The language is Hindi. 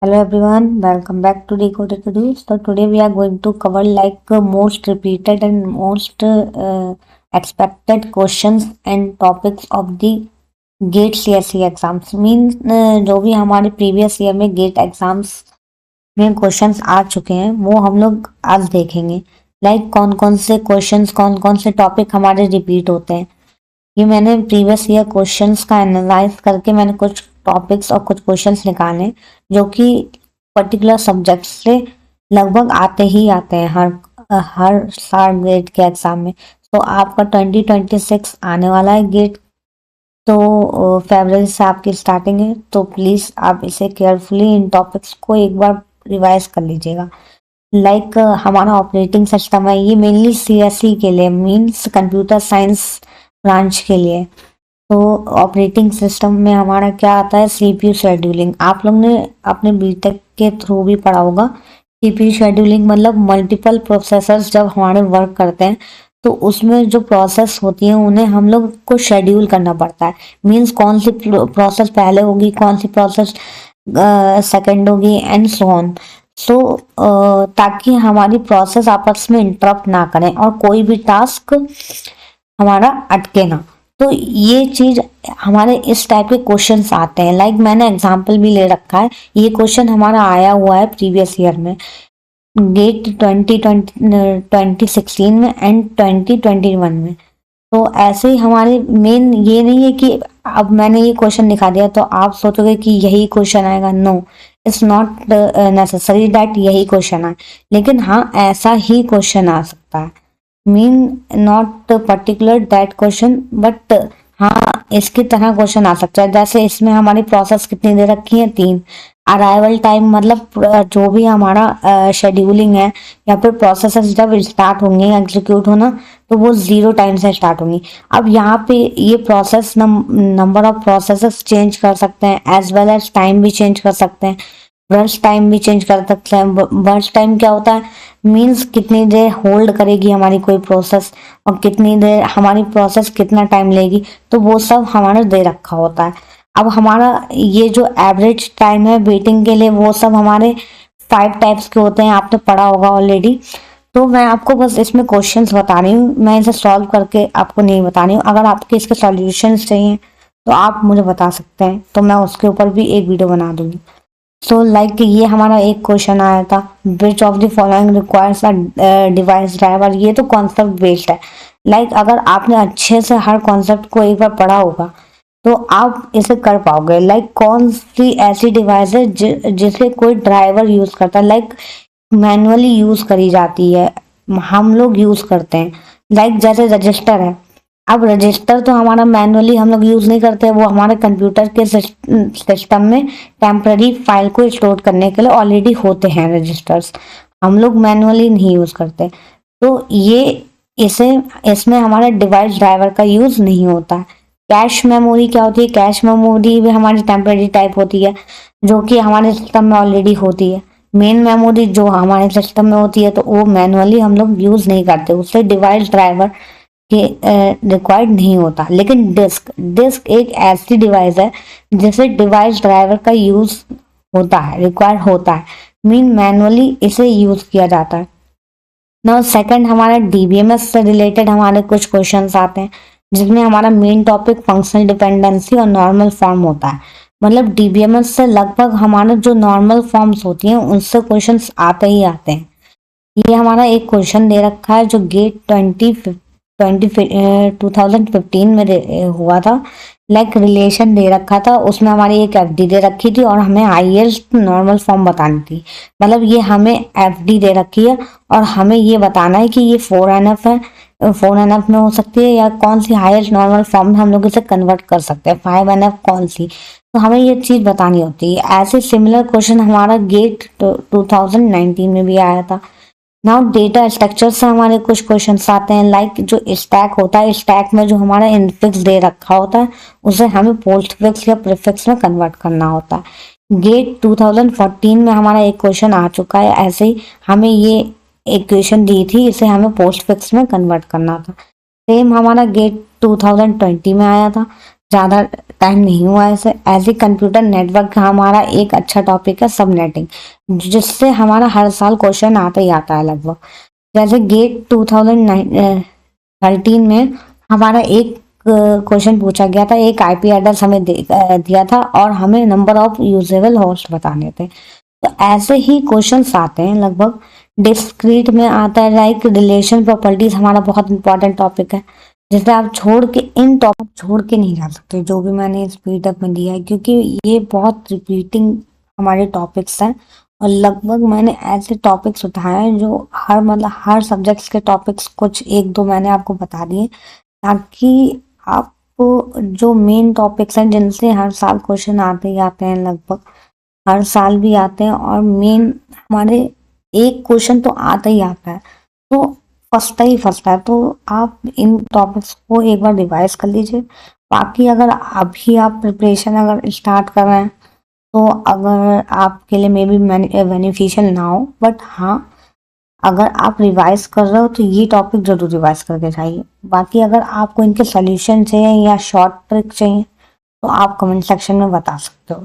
Hello everyone, welcome back to Decoded Studios. So today we are going to cover most repeated and most expected questions and topics of the GATE CSE exams mean जो भी हमारे प्रीवियस ईयर में गेट एग्जाम्स में क्वेश्चंस आ चुके हैं वो हम लोग आज देखेंगे। कौन कौन से क्वेश्चंस कौन कौन से टॉपिक हमारे रिपीट होते हैं। ये मैंने प्रीवियस ईयर क्वेश्चंस का एनालाइज करके मैंने कुछ टॉपिक्स और कुछ क्वेश्चंस निकाले जो कि पर्टिकुलर सब्जेक्ट से लगभग आते ही आते हैं हर साल गेट के एग्जाम में। तो आपका 2026 आने वाला है गेट, तो फरवरी से आपकी स्टार्टिंग है, तो प्लीज़ आप इसे केयरफुली इन टॉपिक्स को एक बार रिवाइज कर लीजिएगा। हमारा ऑपरेटिंग सिस्टम है, ये मेनली CSE के लिए मीन्स कंप्यूटर साइंस ब्रांच के लिए। तो ऑपरेटिंग सिस्टम में हमारा क्या आता है, CPU शेड्यूलिंग। आप लोग ने अपने बीटेक के थ्रू भी पढ़ा होगा। CPU शेड्यूलिंग मतलब मल्टीपल प्रोसेसर्स जब हमारे वर्क करते हैं तो उसमें जो प्रोसेस होती है उन्हें हम लोग को शेड्यूल करना पड़ता है। मीन्स कौन सी प्रोसेस पहले होगी, कौन सी प्रोसेस सेकंड होगी एंड सो ऑन। ताकि हमारी प्रोसेस आपस में इंटरप्ट ना करें और कोई भी टास्क हमारा अटके ना। तो ये चीज हमारे इस टाइप के क्वेश्चंस आते हैं। मैंने एग्जांपल भी ले रखा है, ये क्वेश्चन हमारा आया हुआ है प्रीवियस ईयर में गेट 2016 में एंड 2021 में। तो ऐसे ही हमारे मेन ये नहीं है कि अब मैंने ये क्वेश्चन दिखा दिया तो आप सोचोगे कि यही क्वेश्चन आएगा। No, it's not necessary that यही क्वेश्चन आए, लेकिन हाँ ऐसा ही क्वेश्चन आ सकता है। Mean not particular that question, but हाँ इसकी तरह क्वेश्चन आ सकता है। जैसे इसमें हमारी प्रोसेस कितनी दे रखी है, 3। अराइवल टाइम मतलब जो भी हमारा शेड्यूलिंग है या फिर प्रोसेसेस जब स्टार्ट होंगे एग्जीक्यूट होना तो वो 0 टाइम से स्टार्ट होंगी। अब यहाँ पे ये process number of processes change कर सकते हैं, एज वेल एज टाइम भी चेंज कर सकते हैं, बर्स्ट टाइम भी चेंज कर सकते हैं। बर्स्ट टाइम क्या होता है, मीन्स कितनी देर होल्ड करेगी हमारी कोई प्रोसेस और कितनी देर हमारी प्रोसेस कितना टाइम लेगी, तो वो सब हमारा दे रखा होता है। अब हमारा ये जो एवरेज टाइम है वेटिंग के लिए वो सब हमारे 5 टाइप्स के होते हैं, आपने पढ़ा होगा ऑलरेडी। तो मैं आपको बस इसमें क्वेश्चंस बता रही हूँ, मैं इसे सॉल्व करके आपको नहीं बता रही हूँ। अगर आपके इसके सॉल्यूशंस चाहिए तो आप मुझे बता सकते हैं, तो मैं उसके ऊपर भी एक वीडियो बना दूंगी। ये हमारा एक क्वेश्चन आया था, which of the following requires a device driver. ये तो कॉन्सेप्ट बेस्ड है। अगर आपने अच्छे से हर कॉन्सेप्ट को एक बार पढ़ा होगा तो आप इसे कर पाओगे। कौन सी ऐसी डिवाइस है जिसके कोई ड्राइवर यूज करता है, मैनुअली यूज करी जाती है, हम लोग यूज करते हैं। जैसे रजिस्टर है। अब रजिस्टर तो हमारा मैनुअली हम लोग यूज नहीं करते, वो हमारे कंप्यूटर के सिस्टम में टेम्पररी फाइल को स्टोर करने के लिए ऑलरेडी होते हैं रजिस्टर्स, हम लोग मैनुअली नहीं यूज करते। तो इसमें हमारा डिवाइस ड्राइवर का यूज नहीं होता है। कैश मेमोरी क्या होती है, कैश मेमोरी भी हमारी टेम्पररी टाइप होती है जो कि हमारे सिस्टम में ऑलरेडी होती है। मेन मेमोरी जो हमारे सिस्टम में होती है तो वो मैनुअली हम लोग यूज नहीं करते, उससे डिवाइस ड्राइवर के रिक्वायर्ड नहीं होता। लेकिन डिस्क एक ऐसी डिवाइस है जिसे डिवाइस ड्राइवर का यूज होता है, रिक्वायर्ड होता है, मीन मैनुअली इसे यूज किया जाता है। नाउ सेकंड हमारा DBMS से रिलेटेड हमारे कुछ क्वेश्चंस आते हैं जिसमें हमारा मेन टॉपिक फंक्शनल डिपेंडेंसी और नॉर्मल फॉर्म होता है। मतलब DBMS से लगभग हमारे जो नॉर्मल फॉर्म्स होती हैं उनसे क्वेश्चंस आते ही आते हैं। ये हमारा एक क्वेश्चन दे रखा है जो गेट 2015 में हुआ था। रिलेशन दे रखा था, उसमें हमारी एक FD दे रखी थी और हमें हाईएस्ट नॉर्मल फॉर्म बतानी थी। मतलब ये हमें FD दे रखी है और हमें ये बताना है कि ये 4NF है, 4NF में हो सकती है या कौन सी हाईएस्ट नॉर्मल फॉर्म में हम लोग इसे कन्वर्ट कर सकते हैं, 5NF कौन सी, तो हमें ये चीज बतानी होती है। ऐसे सिमिलर क्वेश्चन हमारा गेट 2019 में भी आया था। नाउ डेटा स्ट्रक्चर से हमारे कुछ क्वेश्चंस आते हैं। जो स्टैक होता है, स्टैक में जो हमारा इनफिक्स दे रखा होता है उसे हमें पोस्टफिक्स या प्रीफिक्स में कन्वर्ट करना होता है। गेट 2014 में हमारा एक क्वेश्चन आ चुका है, ऐसे ही हमें ये इक्वेशन दी थी, इसे हमें पोस्टफिक्स में कन्वर्ट करना था। सेम हमारा गेट 2020 में आया था। ज़्यादा टाइम नहीं हुआ ऐसे। ऐसे कंप्यूटर नेटवर्क का हमारा एक अच्छा टॉपिक है सब नेटिंग, जिससे हमारा हर साल क्वेश्चन आता ही आता है लगभग। जैसे गेट 2013 में हमारा एक क्वेश्चन पूछा गया था, एक आईपी एड्रेस हमें दिया था और हमें नंबर ऑफ यूजेबल होस्ट बताने थे। तो ऐसे ही क्वेश्चंस आते हैं लगभग। डिस्क्रीट में आता है लाइक रिलेशन प्रॉपर्टीज, हमारा बहुत इंपॉर्टेंट टॉपिक है, जिसे आप छोड़ के इन टॉपिक छोड़ के नहीं जा सकते जो भी मैंने इस पीडीएफ में दिया है, क्योंकि ये बहुत रिपीटिंग हमारे टॉपिक्स हैं। और लगभग मैंने ऐसे टॉपिक्स उठाए हैं जो हर मतलब हर सब्जेक्ट्स के टॉपिक्स कुछ एक दो मैंने आपको बता दिए, ताकि आप जो मेन टॉपिक्स हैं जिनसे हर साल क्वेश्चन आते ही आते हैं, लगभग हर साल भी आते हैं और मेन हमारे एक क्वेश्चन तो आता ही आता है, तो फंसता है। तो आप इन टॉपिक्स को एक बार रिवाइज कर लीजिए। बाकी अगर अभी आप प्रिपरेशन अगर स्टार्ट कर रहे हैं तो अगर आपके लिए मे बी बेनिफिशियल ना हो, बट हाँ अगर आप रिवाइज कर रहे हो तो ये टॉपिक जरूर रिवाइज करके जाइए। बाकी अगर आपको इनके सोल्यूशन चाहिए या शॉर्ट ट्रिक चाहिए तो आप कमेंट सेक्शन में बता सकते हो।